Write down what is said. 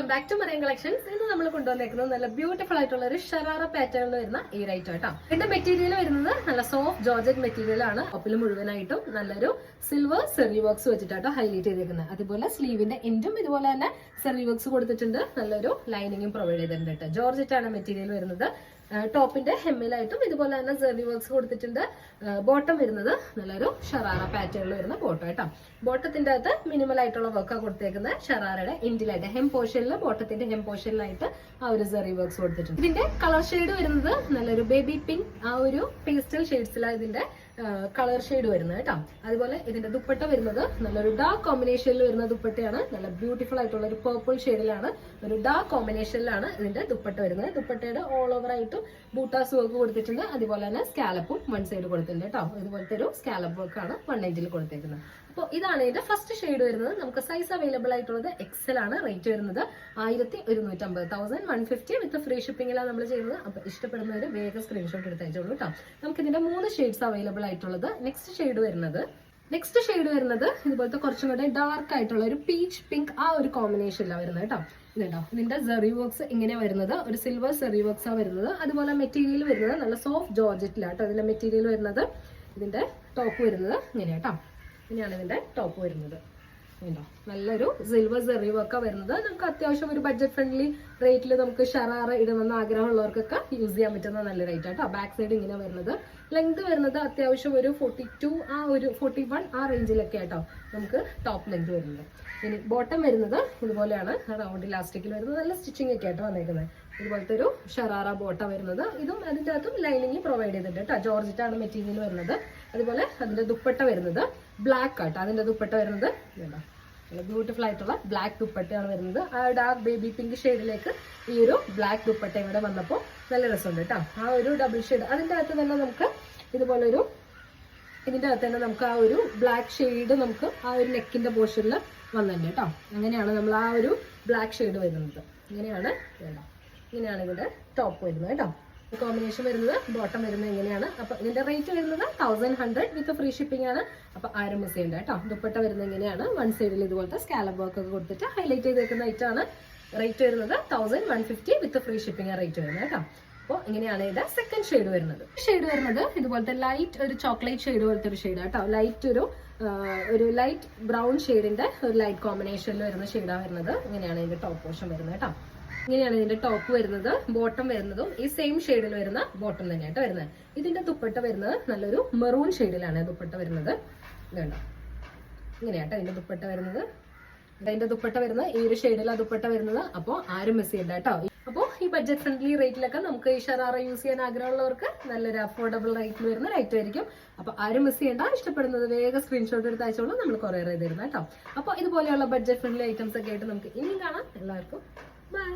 Welcome back to Mariyam collections. ഇന്ന് നമ്മൾ കൊണ്ടുവന്നേക്കുന്നത് നല്ല ബ്യൂട്ടിഫുൾ ആയിട്ടുള്ള ഒരു ഷറാറ പാറ്റേണിൽ വരുന്ന ഈ റൈറ്റ് കേട്ടോ. ഇതിന്റെ മെറ്റീരിയൽ വരുന്നത് നല്ല സോഫ്റ്റ് ജോർജറ്റ് മെറ്റീരിയൽ ആണ്. ഒപ്പിൽ മുഴുവനായിട്ടും നല്ലൊരു സിൽവർ സെറി വർക്ക്സ് വെച്ചിട്ടാട്ടോ ഹൈലൈറ്റ് ചെയ്തേക്കുന്നത്. അതുപോലെ സ്ലീവിന്റെ എൻഡും ഇതുപോലെ തന്നെ സെറി വർക്ക്സ് കൊടുത്തിട്ടുണ്ട്. നല്ലൊരു ലൈനിങ്ങും പ്രൊവൈഡ് ചെയ്തിട്ടുണ്ട് കേട്ടോ. ജോർജറ്റ് ആണ് മെറ്റീരിയൽ വരുന്നത്. ടോപ്പിന്റെ ഹെമ്മിലായിട്ടും ഇതുപോലെ തന്നെ സെറി വർക്ക്സ് കൊടുത്തിട്ടുണ്ട്. ബോട്ടം വരുന്നത് നല്ലൊരു ഷറാറ പാറ്റേണിൽ വരുന്ന ബോട്ടം കേട്ടോ. ബോട്ടത്തിന്റെ അകത്ത് മിനിമൽ ആയിട്ടുള്ള വർക്കാണ് കൊടുത്തേക്കുന്നത്. ഷറാറയുടെ എൻഡിലായിട്ട് ഹെം പോർഷനിൽ ബോട്ടത്തിന്റെ ഹെം പോർഷനിലായിട്ട് ആ ഒരു സെറി വർക്ക്സ് കൊടുത്തിട്ടുണ്ട്. ഇതിന്റെ കളർ ഷെയ്ഡ് വരുന്നത് നല്ലൊരു ബേബി പിങ്ക്, ആ ഒരു പേസ്റ്റൽ ഷെയ്ഡ്സിലാണ് ഇതിന്റെ കളർ ഷെയ്ഡ് വരുന്നത് കേട്ടോ. അതുപോലെ ഇതിന്റെ ദുപ്പട്ട വരുന്നത് നല്ലൊരു ഡാർക്ക് കോമ്പിനേഷനിൽ വരുന്ന ദുപ്പട്ടയാണ്. നല്ല ബ്യൂട്ടിഫുൾ ആയിട്ടുള്ള ഒരു പേർപ്പിൾ ഷെയ്ഡിലാണ്, ഒരു ഡാർക്ക് കോമ്പിനേഷനിലാണ് ഇതിന്റെ ദുപ്പട്ട വരുന്നത്. ദുപ്പട്ടയുടെ ഓൾ ഓവർ ആയിട്ടും ബൂട്ടാസ് വർക്ക് കൊടുത്തിട്ടുണ്ട്. അതുപോലെ തന്നെ സ്കാലപ്പും വൺ സൈഡ് കൊടുത്തിട്ടുണ്ട് കേട്ടോ. ഇതുപോലത്തെ ഒരു സ്കാലപ്പ് വർക്കാണ് 190 കൊടുത്തേക്കുന്നത്. അപ്പോൾ ഇതാണ് ഇതിന്റെ ഫസ്റ്റ് ഷെയ്ഡ് വരുന്നത്. നമുക്ക് സൈസ് അവൈലബിൾ ആയിട്ടുള്ളത് എക്സൽ ആണ്. റേറ്റ് വരുന്നത് 1150, 1150 വിത്ത് ഫ്രീ ഷിപ്പിംഗിലാണ് നമ്മൾ ചെയ്യുന്നത്. അപ്പൊ ഇഷ്ടപ്പെടുന്നവർ വേഗം സ്ക്രീൻഷോട്ട് എടുത്ത് അയച്ചോളൂ കേട്ടോ. നമുക്ക് ഇതിന്റെ 3 ഷെയ്ഡ്സ് അവൈലബിൾ ആയിട്ടുള്ളത്. നെക്സ്റ്റ് ഷെയ്ഡ് വരുന്നത് ഇതുപോലത്തെ കുറച്ചും കൂടെ ഡാർക്ക് ആയിട്ടുള്ള ഒരു പീച്ച് പിങ്ക്, ആ ഒരു കോമ്പിനേഷനിലാണ് വരുന്നത് കേട്ടോ. ഇതുണ്ടോ, ഇതിന്റെ സെറി വർക്ക്സ് ഇങ്ങനെ വരുന്നത് ഒരു സിൽവർ സെറി വർക്ക്സ് ആണ് വരുന്നത്. അതുപോലെ മെറ്റീരിയൽ വരുന്നത് നല്ല സോഫ്റ്റ് ജോർജറ്റിലാണ് കേട്ടോ. ഇതിന്റെ മെറ്റീരിയൽ വരുന്നത്. ഇതിന്റെ ടോപ്പ് വരുന്നത് ഇങ്ങനെയാ കേട്ടോ. ഇങ്ങനെയാണ് ഇതിന്റെ ടോപ്പ് വരുന്നത്. ഉണ്ടോ, നല്ലൊരു സിൽവർ സെറി വർക്കാ വരുന്നത്. നമുക്ക് അത്യാവശ്യം ഒരു ബഡ്ജറ്റ് ഫ്രണ്ട്ലി റേറ്റിൽ നമുക്ക് ഷറാറ ഇടണമെന്ന് ആഗ്രഹമുള്ളവർക്കൊക്കെ യൂസ് ചെയ്യാൻ പറ്റുന്ന നല്ല റേറ്റ് ആട്ടോ. ബാക്ക് സൈഡ് ഇങ്ങനെ വരുന്നത്. ലെങ്ത് വരുന്നത് അത്യാവശ്യം ഒരു 42, ആ ഒരു 41 ആ റേഞ്ചിലൊക്കെ ആട്ടോ നമുക്ക് ടോപ്പ് ലെങ്ത് വരുന്നത്. ഇനി ബോട്ടം വരുന്നത് ഇതുപോലെയാണ്, റൗണ്ട് ഇലാസ്റ്റിക്കിൽ വരുന്നത്. നല്ല സ്റ്റിച്ചിങ് ഒക്കെ ആയിട്ട് വന്നേക്കുന്നത്. ഇതുപോലത്തെ ഒരു ഷറാറ ബോട്ടം വരുന്നത്. ഇതും അതിൻ്റെ അകത്തും ലൈനിങ് പ്രൊവൈഡ് ചെയ്തിട്ടുണ്ട് കേട്ടോ. ജോർജറ്റ് ആണ് മെറ്റീരിയൽ വരുന്നത്. അതുപോലെ അതിന്റെ ദുപ്പട്ട വരുന്നത് ബ്ലാക്ക് ആട്ടോ. അതിന്റെ ദുപ്പട്ട വരുന്നത് ബ്യൂട്ടിഫുൾ ആയിട്ടുള്ള ബ്ലാക്ക് ദുപ്പട്ടയാണ് വരുന്നത്. ആ ഡാർക്ക് ബേബി പിങ്ക് ഷെയ്ഡിലേക്ക് ഈ ഒരു ബ്ലാക്ക് ദുപ്പട്ട ഇവിടെ വന്നപ്പോൾ നല്ല രസമുണ്ട് കേട്ടോ. ആ ഒരു ഡബിൾ ഷെയ്ഡ് അതിന്റെ അകത്ത് തന്നെ നമുക്ക് ഇതുപോലെ ഒരു ഇതിന്റെ അകത്ത് തന്നെ നമുക്ക് ആ ഒരു ബ്ലാക്ക് ഷെയ്ഡ് നമുക്ക് ആ ഒരു നെക്കിന്റെ പോർഷനിൽ വന്നിട്ടുണ്ട് കേട്ടോ. അങ്ങനെയാണ് നമ്മൾ ആ ഒരു ബ്ലാക്ക് ഷെയ്ഡ് വരുന്നത്. ഇങ്ങനെയാണ് ഇതിന്റെ ടോപ്പ് വരുന്നത് കേട്ടോ. കോമ്പിനേഷൻ വരുന്നത് ബോട്ടം വരുന്നത് ഇങ്ങനെയാണ്. അപ്പൊ ഇതിന്റെ റേറ്റ് വരുന്നത് 1100 വിത്ത് ഫ്രീ ഷിപ്പിംഗ് ആണ്. അപ്പൊ ആരും മിസ് ചെയ്യണ്ട കേട്ടോ. ദുപ്പട്ട വരുന്നത് ഇങ്ങനെയാണ്. വൺ സൈഡിൽ ഇതുപോലത്തെ സ്കാലപ്പ് വർക്ക് ഒക്കെ കൊടുത്തിട്ട് ഹൈലൈറ്റ് ചെയ്തേക്കുന്ന ഐറ്റം ആണ്. റേറ്റ് വരുന്നത് 1150 വിത്ത് ഫ്രീ ഷിപ്പിംഗ് റേറ്റ് വരുന്നത് കേട്ടോ. അപ്പോൾ ഇങ്ങനെയാണ് ഇതിന്റെ സെക്കൻഡ് ഷെയ്ഡ് വരുന്നത്. ഇതുപോലത്തെ ലൈറ്റ് ഒരു ചോക്ലേറ്റ് ഷെയ്ഡ് പോലത്തെ ഒരു ഷെയ്ഡ് കേട്ടോ. ലൈറ്റ് ഒരു ലൈറ്റ് ബ്രൗൺ ഷെയ്ഡിന്റെ ഒരു ലൈറ്റ് കോമ്പിനേഷനിൽ വരുന്ന ഷെയ്ഡാണ് വരുന്നത്. ഇങ്ങനെയാണ് ഇതിന്റെ ടോപ്പ് പോർഷൻ വരുന്നത് കേട്ടോ. ഇങ്ങനെയാണ് ഇതിന്റെ ടോപ്പ് വരുന്നത്. ബോട്ടം വരുന്നതും ഈ സെയിം ഷെയ്ഡിൽ വരുന്ന ബോട്ടം തന്നെയായിട്ട് വരുന്നത്. ഇതിന്റെ ദുപ്പട്ട വരുന്നത് നല്ലൊരു മെറൂൺ ഷെയ്ഡിലാണ് ദുപ്പട്ട വരുന്നത്. ഇതുണ്ടോ, ഇങ്ങനെയാട്ടോ ഇതിന്റെ ദുപ്പട്ട വരുന്നത്. ഇതിന്റെ ദുപ്പട്ട വരുന്നത് ഈ ഒരു ഷെയ്ഡിലാണ് ദുപ്പട്ട വരുന്നത്. അപ്പോൾ ആരും മിസ് ചെയ്യണ്ട കേട്ടോ. അപ്പോൾ ഈ ബഡ്ജറ്റ് ഫ്രണ്ട്ലി റേറ്റിലൊക്കെ നമുക്ക് ഈ ഷറാറ യൂസ് ചെയ്യാൻ ആഗ്രഹമുള്ളവർക്ക് നല്ലൊരു അഫോർഡബിൾ റേറ്റിൽ വരുന്ന റേറ്റ് ആയിരിക്കും. അപ്പൊ ആരും മിസ് ചെയ്യേണ്ട. ഇഷ്ടപ്പെടുന്നത് വേഗം സ്ക്രീൻഷോട്ട് എടുത്ത് അയച്ചോളൂ. നമ്മൾ കൊറിയർ ചെയ്ത് തരുന്നത് കേട്ടോ. അപ്പോൾ ഇതുപോലെയുള്ള ബഡ്ജറ്റ് ഫ്രണ്ട്ലി ഐറ്റംസ് ഒക്കെ ആയിട്ട് നമുക്ക് ഇനിയും കാണാം. എല്ലാവർക്കും ബൈ.